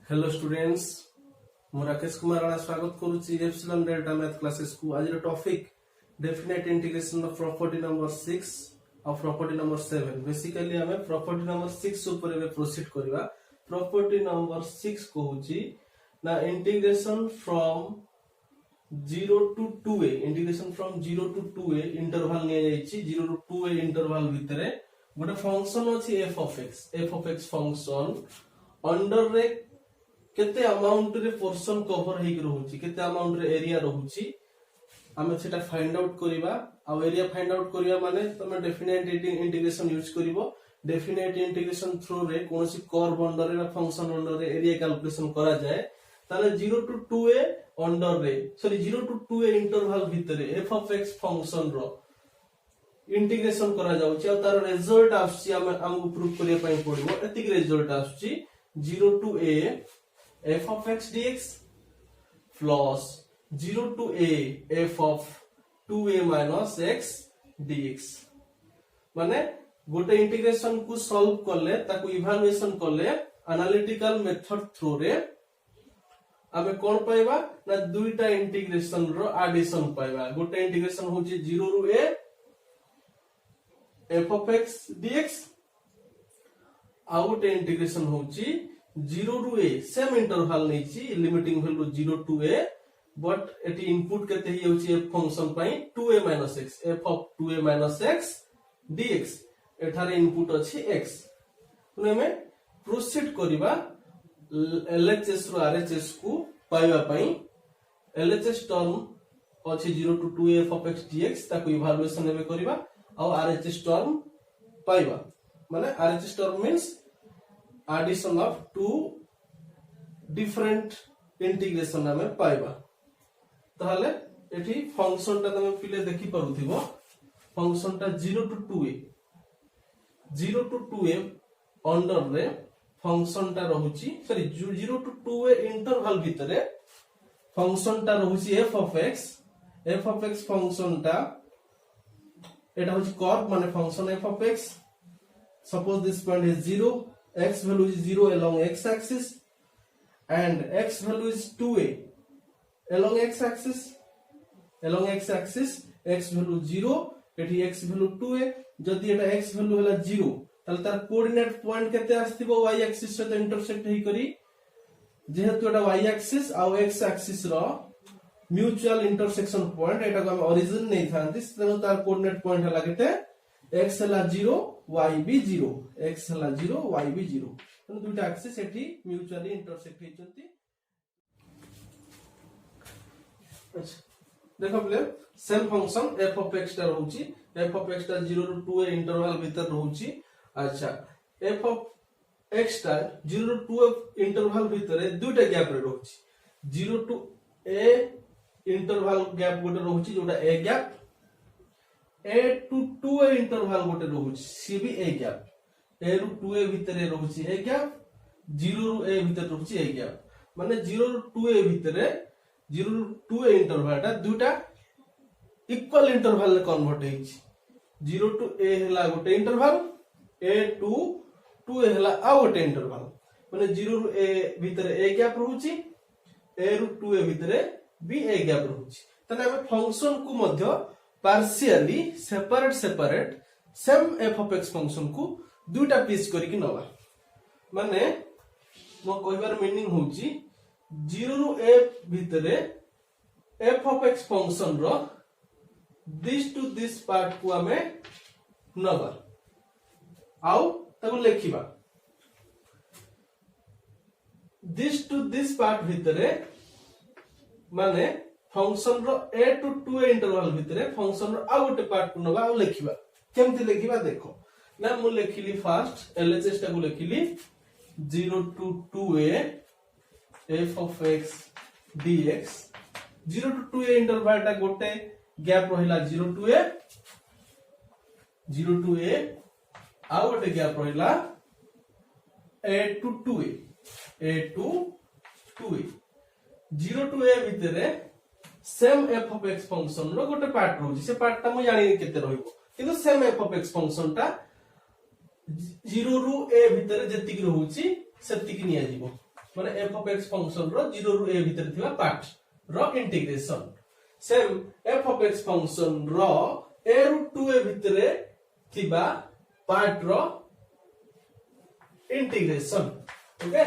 Hello students मु राकेश कुमार राणा स्वागत करूची एप्सिलॉन डेल्टा मैथ क्लासेस को। आज topic definite integration of property number 6 और प्रॉपर्टी नंबर 7। बेसिकली हमें प्रॉपर्टी नंबर 6 ऊपर में प्रोसीड करबा। प्रॉपर्टी नंबर 6 कहूची ना integration from 0 to 2a, integration from 0 to 2a interval निया जाईची। 0 to 2a इंटरवल भितरे गोटे फंक्शन अछि f of x function under रे केते अमाउंट रे पोर्शन कवर हेक रहउची, केते अमाउंट रे एरिया रहउची हमें सेटा फाइंड आउट करिबा। आ एरिया फाइंड आउट करिया माने तमे डेफिनेट इंटीग्रेशन यूज करिवो। डेफिनेट इंटीग्रेशन थ्रू रे कोनोसी कर्व अंडर रे फंक्शन अंडर रे एरिया कैलकुलेशन करा जाए ताले 0 to 2a अंडर रे 0 to 2a इंटरवल भितरे f of x फंक्शन रो इंटीग्रेशन करा जाउची। आ तार रिजल्ट आउची हमको प्रूफ करिया पई पड़िबो। एतिक result आउची 0 to a f of x dx plus 0 to a f of 2a minus x dx। माने गोटे इंटीग्रेशन को सॉल्व करले ताकू इवैल्यूएशन करले एनालिटिकल मेथड थ्रू रे हमें कोन पाइबा ना दुईटा इंटीग्रेशन रो एडिशन पाइबा। गोटे इंटीग्रेशन होची 0 ru a f of x dx आ गोटे इंटीग्रेशन होची 0 ru a सेम इंटरवल नैची limiting value 0 to a but एटी इनपुट केते ही होची f फंक्शन पई 2a minus x f of 2a minus x dx एठारे इनपुट अछि x। पुने में प्रोसीड करिबा LHS रो RHS को पाइबा पई। LHS टर्म अछि 0 to 2a f of x dx ताको इवैल्यूएशन एबे करिबा आ RHS टर्म पाइबा। माने RHS term means addition of two different integration हमें पाइबा। ताहले एठी फंक्शन ता तमे पिले देखि परुथिबो। फंक्शन ता 0 to 2a अंडर रे फंक्शन ता रहउची 0 to 2a इंटरवल भितरे फंक्शन ता रहउची f of x फंक्शन ता एटा होची कर्व माने function f of x। suppose this point is 0, x value is 0 along x axis and x value is 2a along x axis x value 0 एठी x value 2a। जदि एटा x value हला 0 ताल तार coordinate point केते आस्थिबो y axis से intersect हेई करी। जेहेतु एटा y axis आ x axis रो mutual intersection point एटा को हम ओरिजिन नै थांती तनो तार कोऑर्डिनेट पॉइंट हला केते x हला 0 y भी 0 x हला 0 y भी 0 तनो दुटा एक्सिस एठी म्यूचुअली इंटरसेक्ट हेचंती। अच्छा देखो बोले same function f of x ता रहउची f of x ता 0 to 2a इंटरवल भीतर रहउची। अच्छा f of x ता 0 to 2a इंटरवल भीतर दुटा गैप रे रहउची। 0 to a इंटरवल गैप गोटे रहउची जोटा a gap, a to 2a interval गोटे रहउची सी भी a gap. a ru 2a भितरे रहउची a गैप, 0 ru a भितर रहउची a गैप। माने 0 ru 2a भितरे 0 ru 2a इंटरवल ता दुटा इक्वल इंटरवल कन्वर्ट हेची। 0 to a हला गोटे इंटरवल, a to 2a हला आ गोटे इंटरवल। माने 0 ru a भितरे a गैप रहउची, a ru 2a भितरे भी a गैप रहउची। तने हम फंक्शन को मध्य partially separate same f of x function को दुटा पीस करी कि नवा। माने मो कहबार मीनिंग होची 0 ru a भितरे f of x फंक्शन रो दिस टू दिस पार्ट को हमें नवा आउ ताको लेखिबा। दिस टू दिस पार्ट भितरे माने फंक्शन रो a to 2a इंटरवल भितरे फंक्शन रो आ गोटे पार्ट को नवा आ लेखिबा। केमति लेखिबा देखो ना मु लेखिली फर्स्ट LHS टा को लेखिली 0 to 2a f of x dx। 0 to 2a interval टा गोटे गैप रहिला 0 to a आ गोटे गैप रहिला a to 2a 0 to a भितरे same f of x function रो गोटे पार्ट रहउची। से पार्ट ता मु जानि केते रहिबो किंतु same f of x function ता 0 ru a भितरे जतिक रहउची सेतिक निया जीवो। माने f of x फंक्शन रो 0 रु a भीतर थिबा पार्ट रो integration same f of x function रो a रु 2a भीतर थिबा पार्ट रो इंटीग्रेशन ओके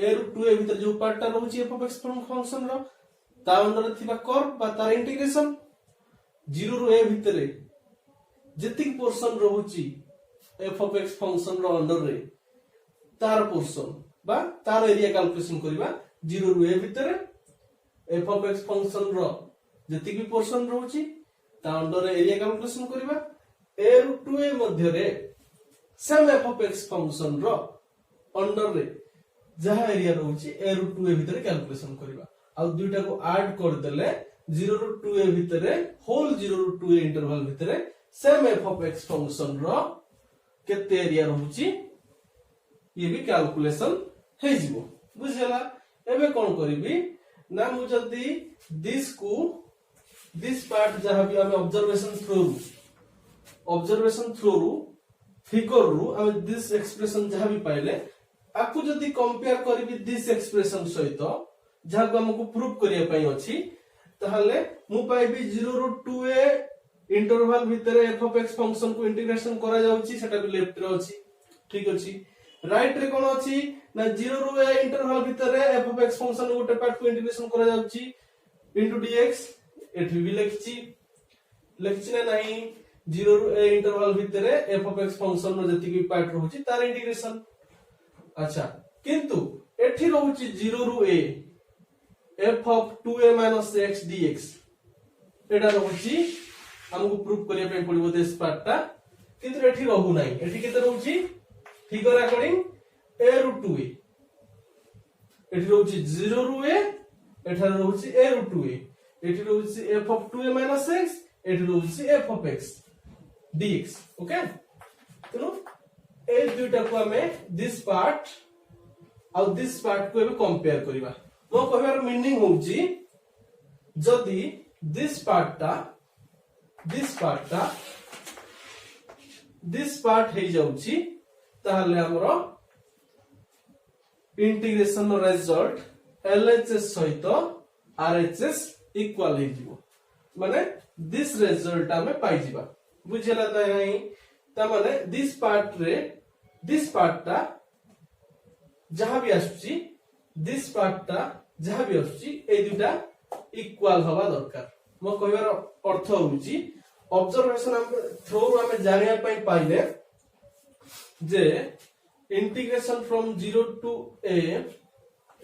a रु 2a भीतर जो पार्ट ता रहउची f of x फंक्शन रो ता अंडर थिबा कर्व बा तार इंटीग्रेशन 0 रु a भीतर जतिक पोर्शन रहउची f of x फंक्शन रो अंडर रे तार पोर्शन बा तार एरिया कैलकुलेशन करबा 0 रु a भीतर f of x फंक्शन रो जतिक भी पोर्शन रहउची ता अंडर रे एरिया कैलकुलेशन करबा a रु 2a मध्य रे same f of x function रो अंडर रे जहा एरिया रहउची a रु 2a भीतर कैलकुलेशन करबा आ दुईटा को ऐड कर देले 0 रु 2a भीतर होल 0 रु 2a इंटरवल भीतर same f of x function रो केते एरिया रहउची ये भी कैलकुलेशन हे जिवो बुझला एबे कोन करबी ना मु जदी दिस पार्ट जहा भी हम ऑब्जर्वेशन थ्रू फिगर रु हम दिस एक्सप्रेशन जहा भी पाइले आपको जदी कंपेयर करबी दिस एक्सप्रेशन सहित जहा को हमको प्रूफ करिया पई अछि ताहले मु पाइबी 0 रु 2a इंटरवल भीतर f of x फंक्शन को इंटीग्रेशन करा जाउची सेटा भी लेफ्ट रे अछि ठीक अछि राइट रे कोन अछि ना 0 रु a इंटरवल भीतर f of x फंक्शन गोटे पार्ट को इंटीग्रेशन करा जाउची इनटू dx एठी भी लिखछि ना नहीं 0 रु a इंटरवल भीतर f of x फंक्शन रो जति भी पार्ट रहउची तार इंटीग्रेशन अच्छा किंतु एठी रहउची 0 रु a f of 2a - x dx एटा रहउची हमको प्रूफ करिया पे पड़िबो दिस पार्टटा किंतु एठी रहू नाही एठी केते रहउची फिगर अकॉर्डिंग a रु 2a एठी रहउची 0 रु a एठा रहउची a रु 2a एठी रहउची f of 2a - x एठी रहउची f of x dx okay तनो ए दुइटा को हमें दिस पार्ट और दिस पार्ट को एबे कंपेयर करिबा मो कहबार मीनिंग होउची जदी दिस पार्ट हे जाउची ताहले हमरो इंटीग्रेशन रिजल्ट LHS सहित RHS इक्वल हे जिवो माने दिस रिजल्ट हमें पाई जिबा बुझला त नाही त माने दिस पार्टटा जहां भी आसुची दिस पार्टटा जहां भी आसुची ए दुटा इक्वल हवा दरकार मो कहबार अर्थ होउची ऑब्जर्वेशन थ्रू हमें जानिया पई पाइले जे integration from 0 to a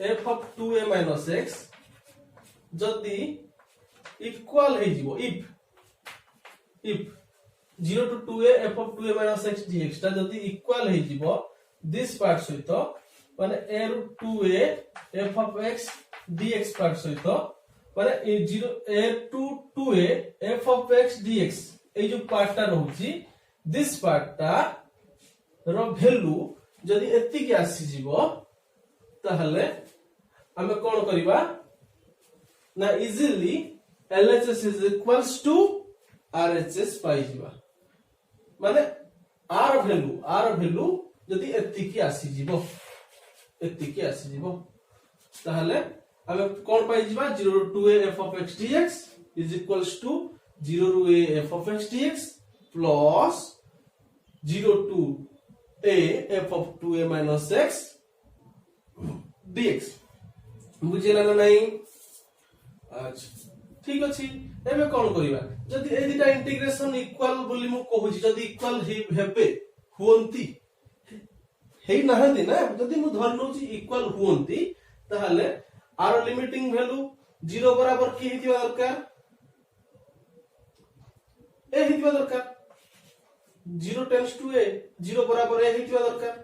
f of 2a - x जदी इक्वल हे जिवो if 0 to 2a f of 2a - x dx ता जदी इक्वल हे जिवो दिस पार्ट सहित माने a रु 2a f of x dx part सहित माने 0 a to 2a f of x dx ए जो पार्टटा रहउची दिस पार्टटा रो वैल्यू जदी एति के आसी जिवो ताहले हमें कोन करिबा ना easily LHS is equals to RHS पाई जिबा माने आर वैल्यू जदी एति के आसी जिवो ताहले हमें कोन पाई जिबा 0 रु 2a f of x dx is equals to 0 रु a f of x dx plus 0 to a f of 2a - x dx बुझिला ना नहीं अच्छा ठीक अछि एबे कोन करिबा जदी ए दिटा इंटीग्रेशन इक्वल बोली मु कहूची जदी इक्वल हेबे हुंती हेई नहंती ना जदी मु धरनोची इक्वल हुंती ताहले आर लिमिटिंग वैल्यू 0 बराबर की हितिबा दरकार ए हितिबा दरकार 0 टेंड्स टू a 0 बराबर a हितिबा दरकार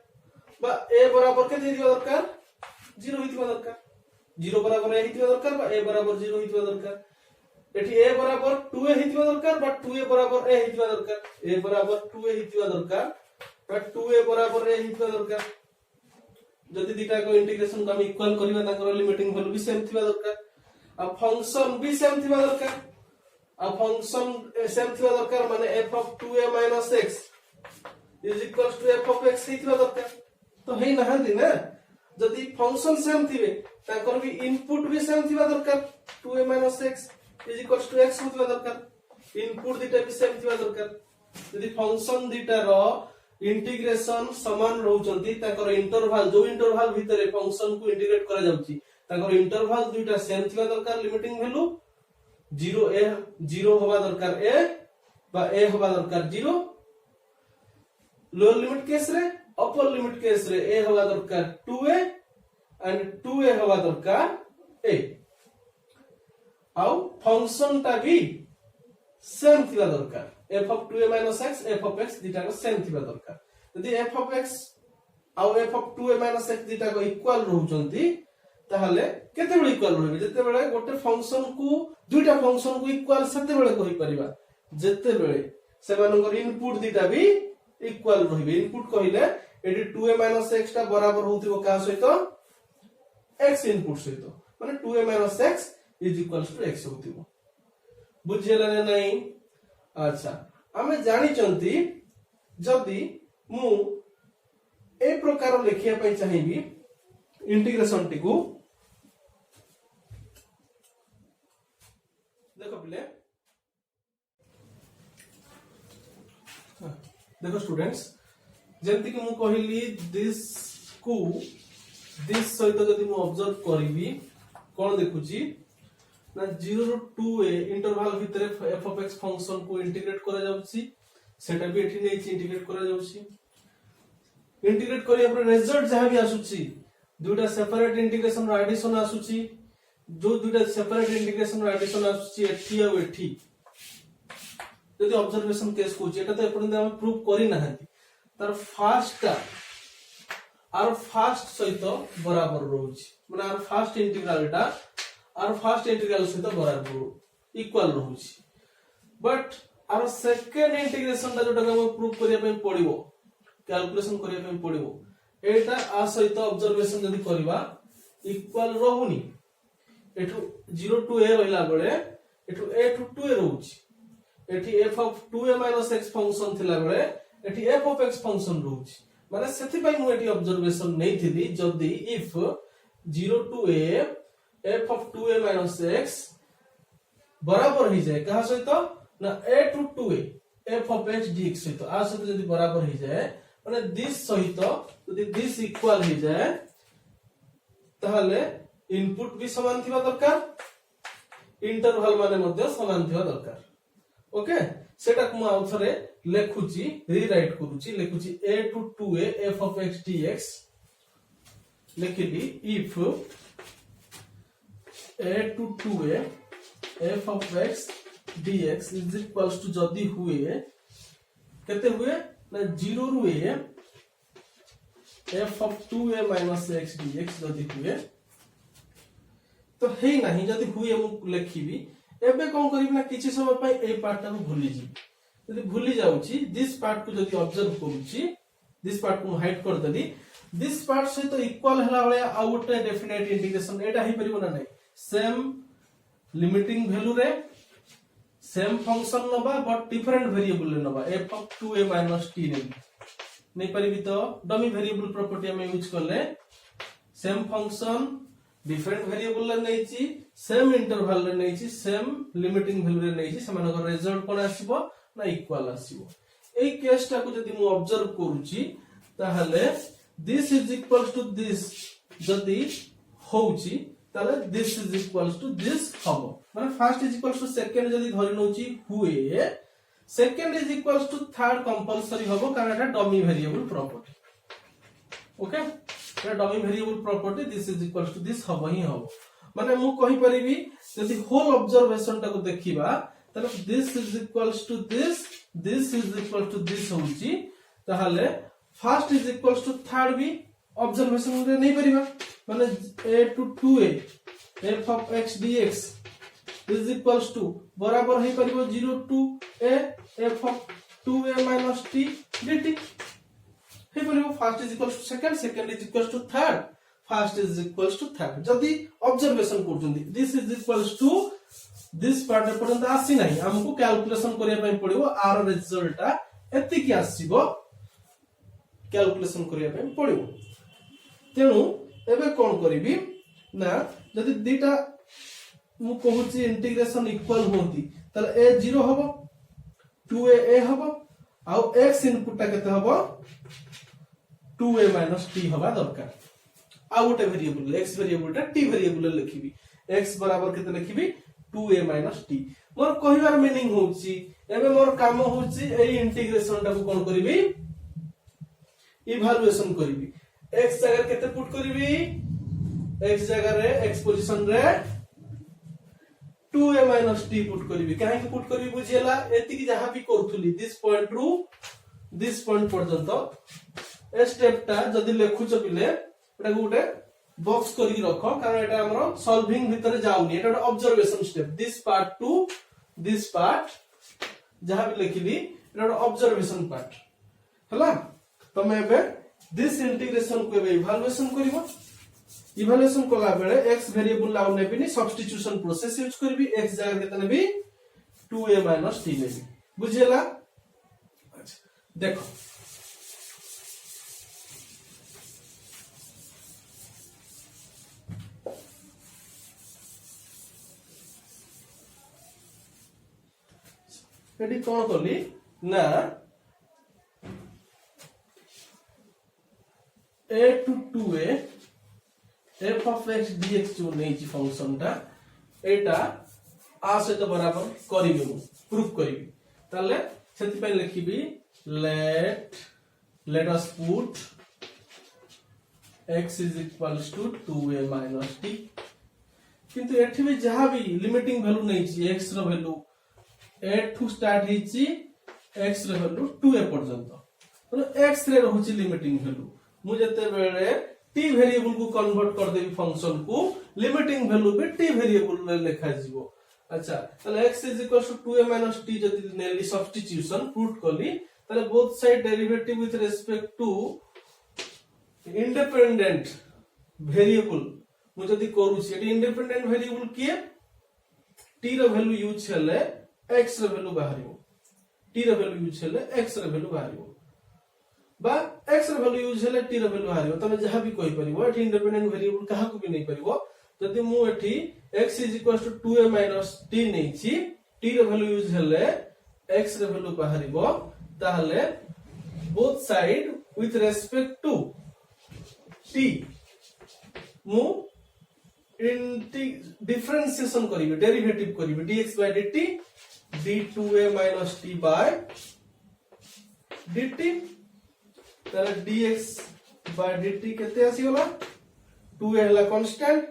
बा a बराबर के हितिबा दरकार 0 हितिबा दरकार 0 बराबर a हितिबा दरकार बा a बराबर 0 हितिबा दरकार एठी a बराबर 2a हितिबा दरकार बा 2a बराबर a हितिबा दरकार a बराबर 2a हितिबा दरकार बा 2a बराबर a हितिबा दरकार जदी दिटा को इंटीग्रेशन हम इक्वल करबा ताकर लिमिटिंग वैल्यू भी सेम थिबा दरकार आ फंक्शन भी सेम थिबा दरकार आ फंक्शन सेम थिबा दरकार माने f of 2a - x is equals to f of x थिबा दरकार तो हेई नहंती ना जदि फंक्शन सेम थिबे ताकर भी इनपुट भी सेम थिबा दरकार 2a x = x होतबा दरकार इनपुट दिटा भी सेम थिबा दरकार यदि फंक्शन दिटा रो इंटीग्रेशन समान रहउचंती ताकर इंटरवल जो इंटरवल भितरे फंक्शन को इंटीग्रेट करा जाउची ताकर इंटरवल दुटा सेम थिबा दरकार लिमिटिंग वैल्यू 0 होबा दरकार a बा a होबा दरकार 0 लोअर लिमिट केस रे अपर लिमिट केस रे a होबा दरकार 2a एंड 2a होबा दरकार a आउ फंक्शन ता भी सेम थिबा दरकार f of 2a - x f of x दिटा को सेम थिबा दरकार यदि f of x आउ f of 2a - x दिटा को इक्वल रहउचंती ताहले केते बेले इक्वल रहबे जते बेले गोटे फंक्शन को दुईटा फंक्शन को इक्वल सेते बेले कहि परिबा जते बेले सेमानकर इनपुट दिटा भी इक्वल रहबे इनपुट कहिले एडी 2a - x ता बराबर होतिबो का सहित x इनपुट सहित माने 2a - x = x होतिबो बुझियला ने नहीं अच्छा हमें जानि चंती जदी मु ए प्रकार लिखिया पई चाहिबी इंटीग्रेशन टी को देखो पिले देखो स्टूडेंट्स जेंति कि मु कहिली दिस सहित जदी मु ऑब्जर्व करिवि कोन देखुची ना 0 ରୁ 2a इंटरवल भितरे f of x फंक्शन को इंटीग्रेट करा जाउची सेटा भी एठी नै इंटीग्रेट करा जाउची इंटीग्रेट करिया पर रिजल्ट जहा भी आसुची दुटा सेपरेट इंटीग्रेशन रो एडिशन आसुची जो दुटा सेपरेट इंटीग्रेशन रो एडिशन आसुची एठी आ एठी यदि ऑब्जर्वेशन केस कोची एटा तो एपन हम प्रूव करि नाहंती तार फास्ट सहित बराबर रहउची माने आर फास्ट इंटीग्रल सहित बराबर इक्वल रहउची बट आर सेकंड इंटीग्रेशन ता जोटा हम प्रूव करिया पे पड़िबो कैलकुलेशन करिया पे पड़िबो एटा आ सहित ऑब्जर्वेशन जदी करबा इक्वल रहउनी एठु 0 to a रहला बेले एठु a to 2a रहउची एठी f of 2a - x function थिला बेले एठी f of x फंक्शन रहउची माने सेथि पई मु एठी ऑब्जर्वेशन नै थिली जदी if 0 to a f of 2a - x बराबर ही जाए कहा सहित ना a to 2a f of x dx सहित आ सहित जदी बराबर ही जाए माने दिस सहित यदि दिस इक्वल ही जाए ताहले इनपुट भी समान थिबा दरकार इंटरवल माने मध्ये समान थिबा दरकार ओके सेटा को आ थरे लेखुची रीराइट करूची लेखुची a to 2a f of x dx लेखिली if a to 2a f of x dx is equals to जदी हुए केते हुए ना 0 ରୁ a f of 2a - x dx जदी हुए तो हे नाही जदी हुए मु लेखिबी एबे कोन करिबी ना किछि समय पई ए पार्ट को भूली जी जदी भूली जाउची दिस पार्ट को जदी ऑब्जर्व करूची दिस पार्ट को हाइड कर देली दिस पार्ट से तो इक्वल हला वाला आउट डेफिनेट इंटीग्रेशन एटा ही परिबो ना नहीं सेम लिमिटिंग वैल्यू रे सेम फंक्शन नबा बट डिफरेंट वेरिएबल रे नबा f of 2a - t नै परिबी तो डमी वेरिएबल प्रॉपर्टी हम यूज करले सेम फंक्शन डिफरेंट वेरिएबल रे नैची सेम इंटरवल रे नैची सेम लिमिटिंग वैल्यू रे नैची समान का रिजल्ट कोन आसीबो ना इक्वल आसीबो एई केसटा को जदी मु ऑब्जर्व करूची ताहले this is equals to this जदी होउची ताले this is equals to this हबो माने first is equals to second जदी धरि नउची हुए second is equals to third compulsory हबो कारण एटा डमी वेरिएबल प्रॉपर्टी ओके एटा dummy variable property this is equals to this हबो ही हबो माने मु कहि परिबी जदी होल ऑब्जर्वेशन टा को देखिबा ताले this is equals to this is equals to this होउची ताहले first is equals to third भी ऑब्जर्वेशन रे नै परिबा माने a to 2a f of x dx is equals to बराबर हे परिबो 0 to a f of 2a - t dt हे परिबो first is equals to second is equals to third first is equals to third जदी observation करजंदी this is equals to this part पर्यंत आसी नाही हमको कैलकुलेशन करिया पई पड़िबो आर रिजल्ट एति की आसीबो कैलकुलेशन करिया पई पड़िबो तेनु एबे कोन करिवि ना जदि दीटा मु कहूची इंटीग्रेशन इक्वल होती तले a 0 हबो 2a हबो आउ x इनपुट ता केते हबो 2a t हबा दरकार आ गोटे वेरिएबल x वेरिएबल ता t वेरिएबल लिखिबी x बराबर केते लिखिबी 2a t मोर कहिबार मीनिंग होउची एबे मोर काम होउची ए इंटीग्रेशन ता को कोन करिवि इवैल्यूएशन करिवि x जगह केते पुट करिवि x जगह रे x पोजीशन रे 2a t पुट करिवि काहे कि पुट करिवि बुझियला एति कि जहां भी करथुली दिस पॉइंट रु दिस पॉइंट पर्यंत ए स्टेप ता जदी लेखुछ बिले एटा गोटे बॉक्स करी रखो कारण एटा हमरो सॉल्विंग भीतर जाउनी एटा observation step this part two this part जहां भी लिखिली एटा ऑब्जर्वेशन पार्ट हला तमे एबे दिस इंटीग्रेशन को एबे इवैल्यूएशन करिवो इवैल्यूएशन कोला बेले x वेरिएबल लाउ नेबिनी सब्स्टिट्यूशन प्रोसेस यूज करबी x जगह केते नेबी 2a t नेबी बुझियला अच्छा देखो एडी कोन करली ना a to 2a f of x dx जो नेची फंक्शन टा एटा आ से तो बराबर करिवि मु प्रूफ करिवि ताले सेति पय लिखिबि let us put x is equals to 2a t किंतु एठी भी जहां भी लिमिटिंग वैल्यू नेची x रो वैल्यू a टू स्टार्ट हिची x रो वैल्यू 2a पर्यंत तो x रे रहउची लिमिटिंग वैल्यू मु जते बेले t वेरिएबल को कन्वर्ट कर देबी फंक्शन को लिमिटिंग वैल्यू भी t वेरिएबल में लिखा जीवो अच्छा तले x = 2a t जदी नेली सब्स्टिट्यूशन पुट करली तले both side derivative with respect to independent variable मु जदी करूची एटी इंडिपेंडेंट वेरिएबल किए t रो वैल्यू यूज हेले x रो वैल्यू बाहरियो t रो वैल्यू यूज हेले x रो वैल्यू बाहरियो बा x रो वैल्यू यूज हेले t रो वैल्यू बाहरियो तमे जहां भी कहि परिबो एठी इंडिपेंडेंट वेरिएबल कहा को भी नहीं परिबो जदी मु एठी x = 2a t नेछि t रो वैल्यू यूज हेले x रो वैल्यू बाहरिबो ताहले both side with respect to t मु डिफरेंशिएशन करिवे डेरिवेटिव करिवे dx/dt d2a t by dt ताले dx/dt केते आसी होला 2a हला कांस्टेंट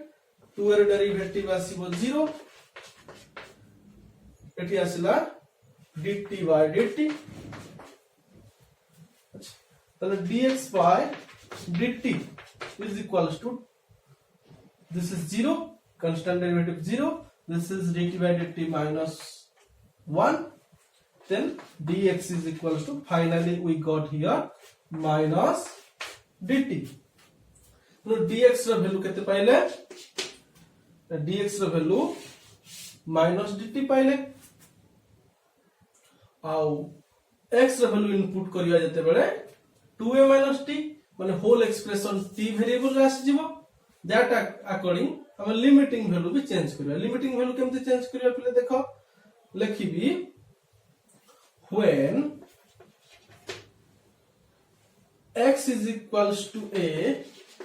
2a रो डेरिवेटिव आसीबो 0 एठी आसीला dt/dt ताले dx/dt is equals to this is 0 constant derivative 0 this is dt/dt minus 1 then dx is equals to finally we got here minus dt तो dx रो value केते पाइले dx रो value minus dt पाइले आउ x रो value input करिया जते बेले 2a t माने होल एक्सप्रेशन t वेरिएबल रे आसी जीवो दैट अकॉर्डिंग हम लिमिटिंग वैल्यू भी चेंज करिया लिमिटिंग वैल्यू केमते चेंज करिया पहिले देखो लिखिबी when x is equals to a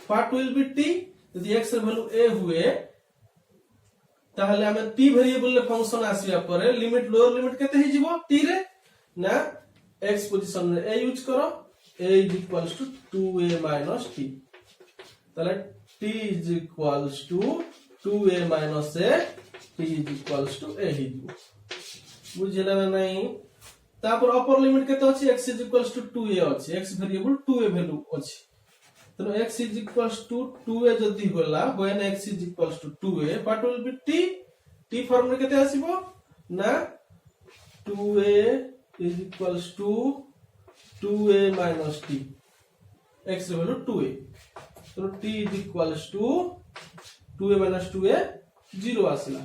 what will be t यदि x ର वैल्यू a हुए ताहले हम t वेरिएबल रे फंक्शन आसीया परे लिमिट लोअर लिमिट केते हि जीवो t रे ना x पोजीशन रे a यूज करो a is equals to 2a t ताले t is equals to 2a a t is equals to a हि जीवो बुझिला ना नहीं तापर अपर लिमिट केते अछि x is equals to 2a अछि x वेरिएबल 2a वैल्यू अछि तो x is equals to 2a जदी होला when x is equals to 2a what will be t form रे केते आसीबो ना 2a is equals to 2a t x रे value 2a तो t is equals to 2a 2a 0 आसिला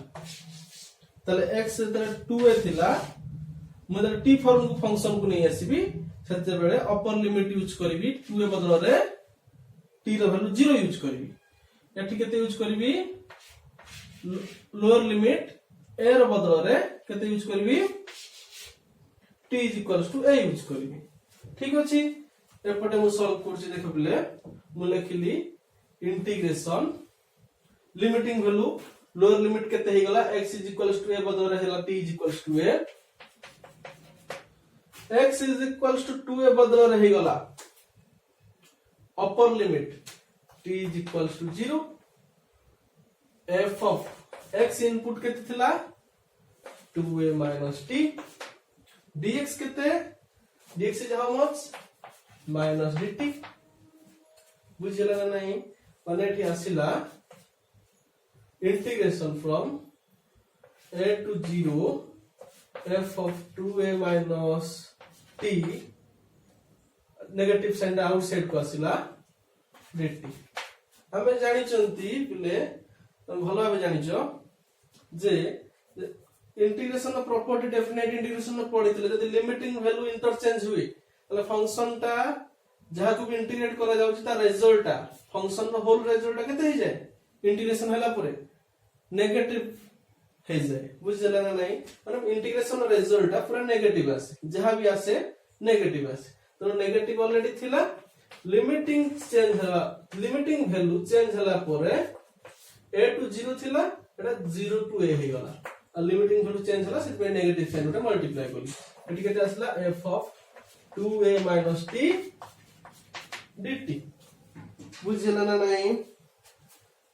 तले x रे 2a थिला मतलब t फॉर्म को फंक्शन को नहीं आसीबी सेते बेले अपर लिमिट यूज करबी 2a बदल रे t रो वैल्यू 0 यूज करबी एठी केते यूज करबी लोअर लिमिट a रो बदल रे केते यूज करबी t is equals to a use करबी ठीक अछि एपटे मु सॉल्व करछि देखो पिले मु लिखिली integration limiting value lower limit केते हे गला x is equals to a बदल रे हैला t is equals to a x is equals to 2a बदल रे हे गला upper limit t is equals to 0 f of x input केते थिला 2a minus t dx केते dx is how much minus dt बुझिला ना नहीं माने एठी आसिला integration from a to 0 f of 2a minus t negative sign outside को आसिला dt हमें जानि चंती पिले भलो भाबे जानिचो जे integration of property definite integration में पढितले जदि लिमिटिंग वैल्यू इंटरचेंज हुए तले फंक्शन ता जहा को भी इंटीग्रेट करा जाउची ता रिजल्ट ता फंक्शन रो होल रिजल्ट केते हो जाय इंटीग्रेशन हला परे नेगेटिव हो जाय बुझला ना नहीं मतलब इंटीग्रेशन रिजल्ट ता पूरा नेगेटिव आसे जहा भी आसे नेगेटिव आसे तो नेगेटिव ऑलरेडी थिला लिमिटिंग चेंज हला लिमिटिंग वैल्यू चेंज हला परे a to 0 थिला एटा 0 to a हे गला और लिमिटिंग वैल्यू चेंज हला सिर्फ नेगेटिव साइन उटा मल्टीप्लाई करी एटी केते आसला f of 2a minus t dt बुझला ना नहीं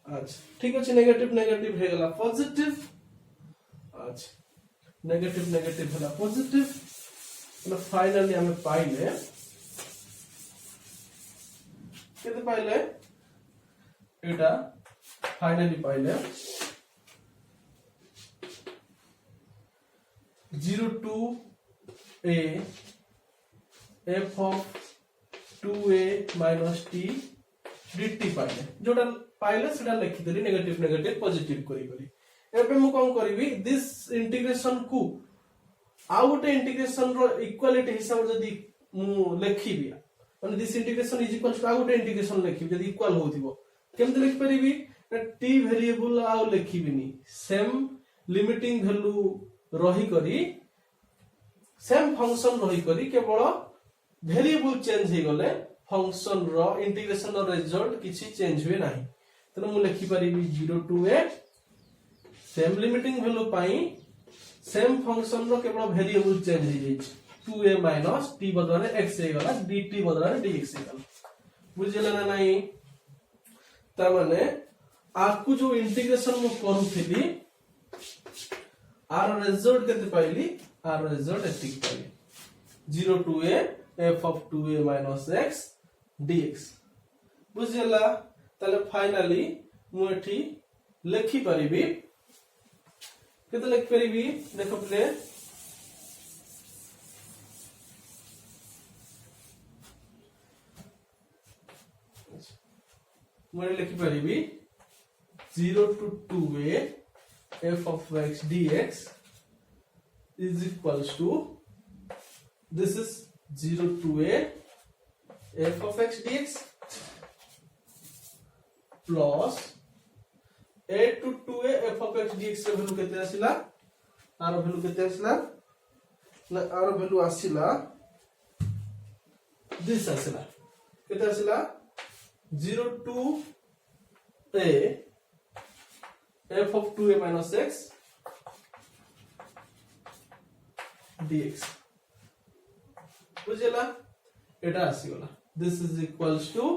अच्छा ठीक अछि नेगेटिव नेगेटिव हे गला पॉजिटिव अच्छा नेगेटिव नेगेटिव हला पॉजिटिव मतलब फाइनली हमें पाइले केते पाइले एटा फाइनली पाइले 0 to a f of 2a minus t dt पाइले जोटा पाइले सेटा लिखि देली नेगेटिव नेगेटिव पॉजिटिव करी करी एबे मु कोन करबी दिस इंटीग्रेशन को आउ गोटे इंटीग्रेशन रो इक्वालिटी हिसाब जदी मु लिखिबी माने this integration is equal to आउ गोटे इंटीग्रेशन लिखिबी जदी इक्वल होतिबो केमते लिखि परिबी t वेरिएबल आउ लिखिबिनी सेम लिमिटिंग वैल्यू रही करी सेम फंक्शन रही करी केवल वेरिएबल चेंज हे गले फंक्शन रो इंटीग्रेशन रो रिजल्ट किछि चेंज हुए नाही तने मु लिखि परिबी 0 to a same limiting value पाई सेम फंक्शन रो केवल वेरिएबल चेंज हे जाई 2a minus t बदले x हे गला dt बदले dx हे गला बुझिला ना नाही त माने आकु जो इंटीग्रेशन मु करूथिली आर रिजल्ट केते पाइली आर रिजल्ट एतिक पाइली 0 to a f of 2a minus x dx बुझिला तले फाइनली मु एठी लिखि परिबी केते लिखि परिबी देखो प्ले मु लिखि परिबी 0 to 2a f of x dx is equals to this is 0 to a f of x dx plus a to 2a f of x dx रे वैल्यू केते आसिला आर वैल्यू केते आसिला ना आर वैल्यू आसिला दिस आसिला केते आसिला 0 to a f of 2a minus x dx बुझिला एटा आसी गला this is equals to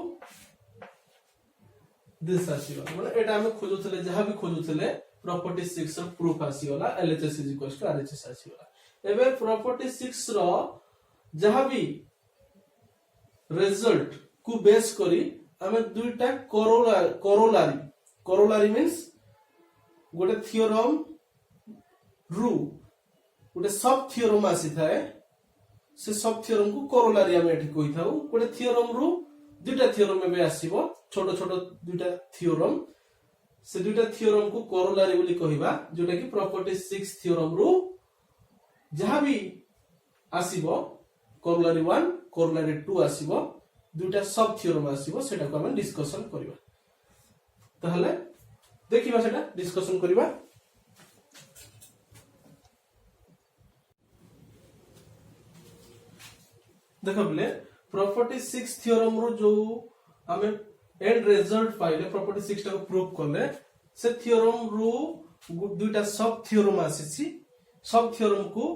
this आसी गला माने एटा हम खोजुथले जहा भी खोजुथले प्रॉपर्टी 6 रो प्रूफ आसी गला LHS is equals to RHS आसी गला एबे प्रॉपर्टी 6 रो जहा भी रिजल्ट को बेस करी हमें दुईटा कोरोलारी मींस गोटे थियोरम रु गोटे सब थियोरम आसी थाए से सब थियोरम को कोरोलारी हम एठी कहि थाउ गोटे थियोरम रु दुईटा थियोरम में आसीबो छोटो छोटो दुईटा थियोरम से दुईटा थियोरम को कोरोलारी बोली कहिबा जोटा कि प्रॉपर्टी 6 थियोरम रु जहा भी आसीबो कोरोलारी 1 कोरोलारी 2 आसीबो दुईटा सब थियोरम आसीबो सेटा को हम डिस्कशन करबा ताहले देखिबा सेटा डिस्कशन करिबा। देखो बोले प्रॉपर्टी 6 थ्योरम रो जो हमें एंड रिजल्ट पाइले प्रॉपर्टी 6 टा को प्रूव करले से थ्योरम रो दुईटा सब थ्योरम आसीछि। सब थ्योरम को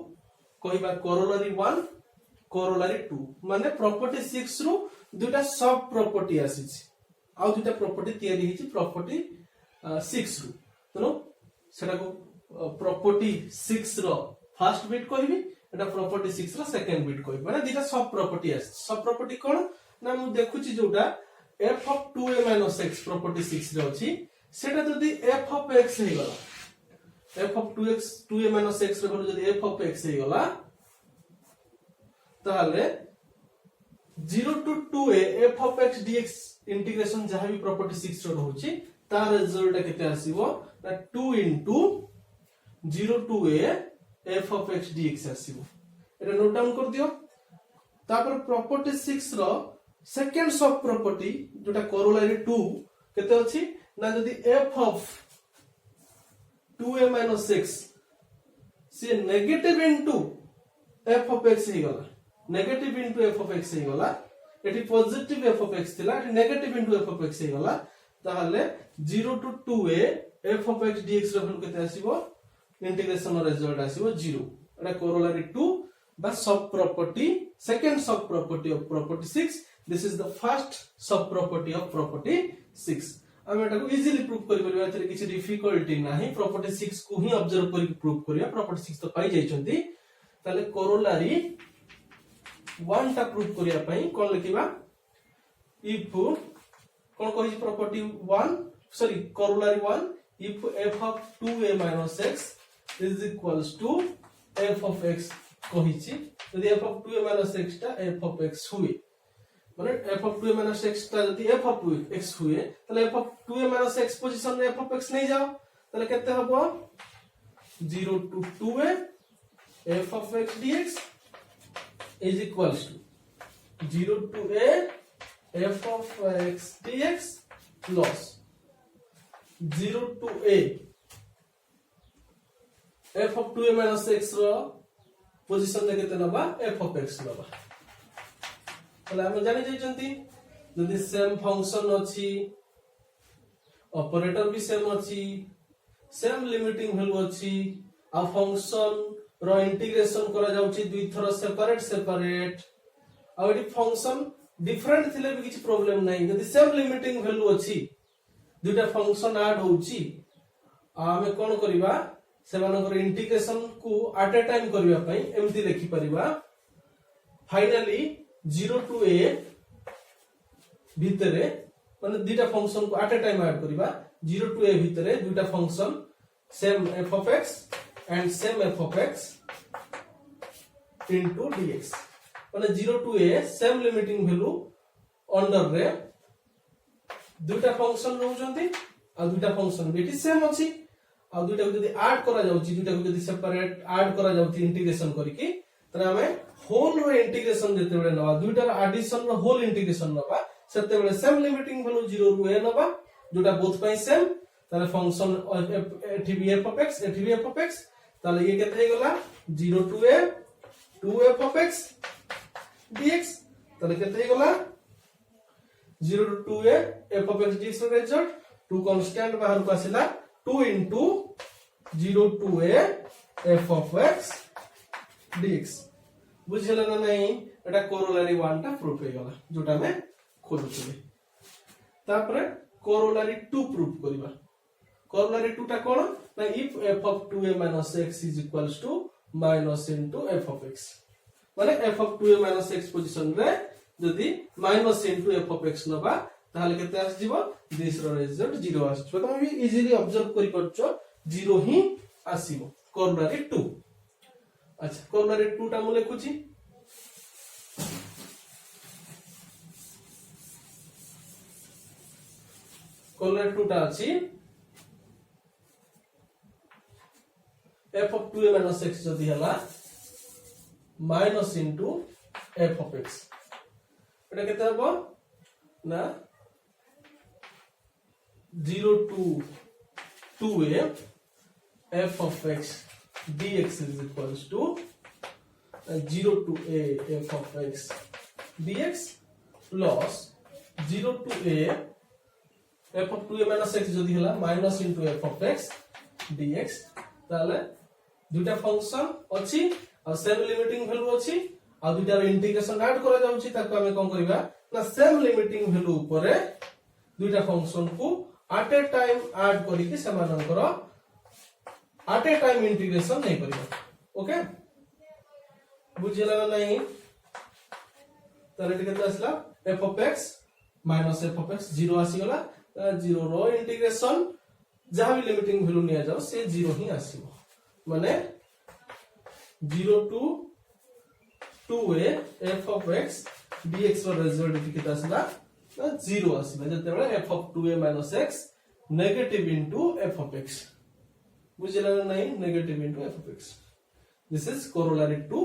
कहिबा कोरोलरी 1 कोरोलरी 2 माने प्रॉपर्टी 6 रो दुईटा सब प्रॉपर्टी आसीछि आ दुईटा प्रॉपर्टी तयारी हिछि प्रॉपर्टी 6 रो। तनो सेटा को प्रॉपर्टी 6 रो फर्स्ट बिट कहबी एटा प्रॉपर्टी 6 रो सेकंड बिट कहबी माने दुईटा सब प्रॉपर्टी आसी। सब प्रॉपर्टी कोन ना मु देखुछि जोटा f of 2a - x property 6 रे अछि सेटा जदी f of x हे गला f of 2a - x रे भलो जदी f of x हे गला ताले 0 to 2a f of x dx integration जहां भी प्रॉपर्टी 6 रो होछि तार रिजल्ट केते आसीबो ना 2 into 0 to a f of x dx आसीबो। Etah note down कर दियो। तापर प्रॉपर्टी 6 रो सेकंड सब प्रॉपर्टी जोटा कोरोलरी 2 केते अछि ना जदी f of 2a - x से negative into f of x हे गला negative into f of x हे गला eighty positive f of x थिला eighty negative into f of x हे गला ताहले 0 to 2a f of x dx रो केते आसीबो integration result आसीबो 0। एटा corollary 2 बा सब property second सब property of property 6 this is the first सब property of property 6। हम एटा को इजीली प्रूव करि परिबा एतरे किछि डिफिकल्टी नाही प्रॉपर्टी 6 को ही ऑब्जर्व करि प्रूव करिया प्रॉपर्टी 6 तो पाई जाइछंती ताले कोरोलरी 1 टा प्रूव करिया पई कोन लिखिबा इफ कोन कहि property 1 sorry corollary 1 if f of 2a - x is equals to f of x कहिछि यदि f of 2a - x टा f of x हुए माने f of 2a - x ता यदि f of x हुए तले f of 2a - x position रे f of x नै जाओ तले केते हबो 0 to 2a f of x dx is equals to 0 to a f of x dx plus 0 to a f of 2a - x रो position रे केते नबा f of x नबा। तले हम जानि जाइछंती जदि सेम फंक्शन अछि ऑपरेटर भी सेम अछि सेम लिमिटिंग वैल्यू अछि आ फंक्शन रो इंटीग्रेशन करा जाउछि दुई थरो सेपरेट सेपरेट आ एटी फंक्शन डिफरेंट थिले भी किछि प्रॉब्लम नै जदि सेम लिमिटिंग वैल्यू अछि दुईटा फंक्शन ऐड होउछि आ हमें कोन करिबा सेमानकर इंटीग्रेशन को एट ए टाइम करिबा पई एमति लिखि परिबा फाइनली 0 to a भितरे माने दुईटा फंक्शन को एट ए टाइम ऐड करिबा 0 to a भितरे दुईटा function same f of x and same f of x into dx माने 0 to a same limiting value under रे दुईटा फंक्शन रहउचंती आ दुईटा फंक्शन बेटी सेम अछि आ दुईटा को जदी ऐड करा जाउची दुईटा को जदी सेपरेट ऐड करा जाउची इंटीग्रेशन करिकि तने हमें होल रो इंटीग्रेशन जते बेले नबा दुईटा एडिशन रो होल इंटीग्रेशन नबा सेते बेले सेम लिमिटिंग वैल्यू 0 रो a नबा जोटा बोथ पाई सेम ताले फंक्शन एठी भी f of x एठी भी f of x ताले ये केते हे गला 0 to a 2f of x dx ताले केते हे गला 0 to 2a f of x dx रो रिजल्ट 2 कांस्टेंट बाहर को आसिला 2 into 0 to a f of x dx बुझिला ना नहीं एटा कोरोलरी 1 टा प्रूफ हे गला जोटा में खोजुछिले तापरे कोरोलरी 2 प्रूफ करिबा कोरोलरी 2 टा कोन ना if f of 2a - x is equals to minus into f of x माने f of 2a - x position रे जदी minus into f of x नबा ताहले केते आस जीवो दिस रो रिजल्ट 0 आसछो तमे भी इजीली ऑब्जर्व करि परछो 0 ही आसीबो कोरोलरी 2। अच्छा कोरोलरी 2 टा मु लेखुची कोरोलरी 2 टा अछि f of 2a - x जदी हला minus into f of x एटा केते हबो ना 0 to 2a f of x dx is equals to 0 to a f of x dx plus 0 to a f of 2a minus x যদি হলা minus into f of x dx তাহলে দুইটা function ଅଛି আর same limiting value ଅଛି আর দুইটার integration add করা যাଉଛି তাকে আমি কোন করিবা না সেম লিমিটিং ভ্যালু উপরে দুইটা function co at a time add करी कि समानकर at a time इंटीग्रेशन नहीं करियो ओके बुझिला ना नहीं ताले टिके आसला f of x minus f of x 0 आसी गला 0 रो इंटीग्रेशन जहां भी लिमिटिंग वैल्यू निया जाओ से 0 ही आसीबो माने 0 to 2a f of x dx रो रिजल्ट टिके आसला 0 आसीबा जते f of 2a minus x negative into f of x बुझिला ना नहीं negative into f of x this is corollary to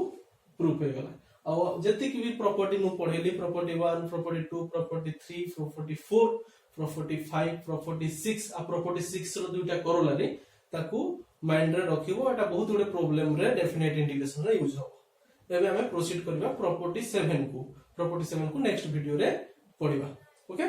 proof हो गला आ जति की भी प्रॉपर्टी नु पढेली property 1 property 2 property 3 property 4 property 5 property 6 आ प्रॉपर्टी 6 रो दुटा corollary ताकू माइंड रे रखिबो एटा बहुत बडे प्रॉब्लम रे डेफिनेट इंटीग्रेशन रे यूज हो एबे हमें प्रोसीड करबा प्रॉपर्टी 7 को नेक्स्ट वीडियो रे पढिबा ओके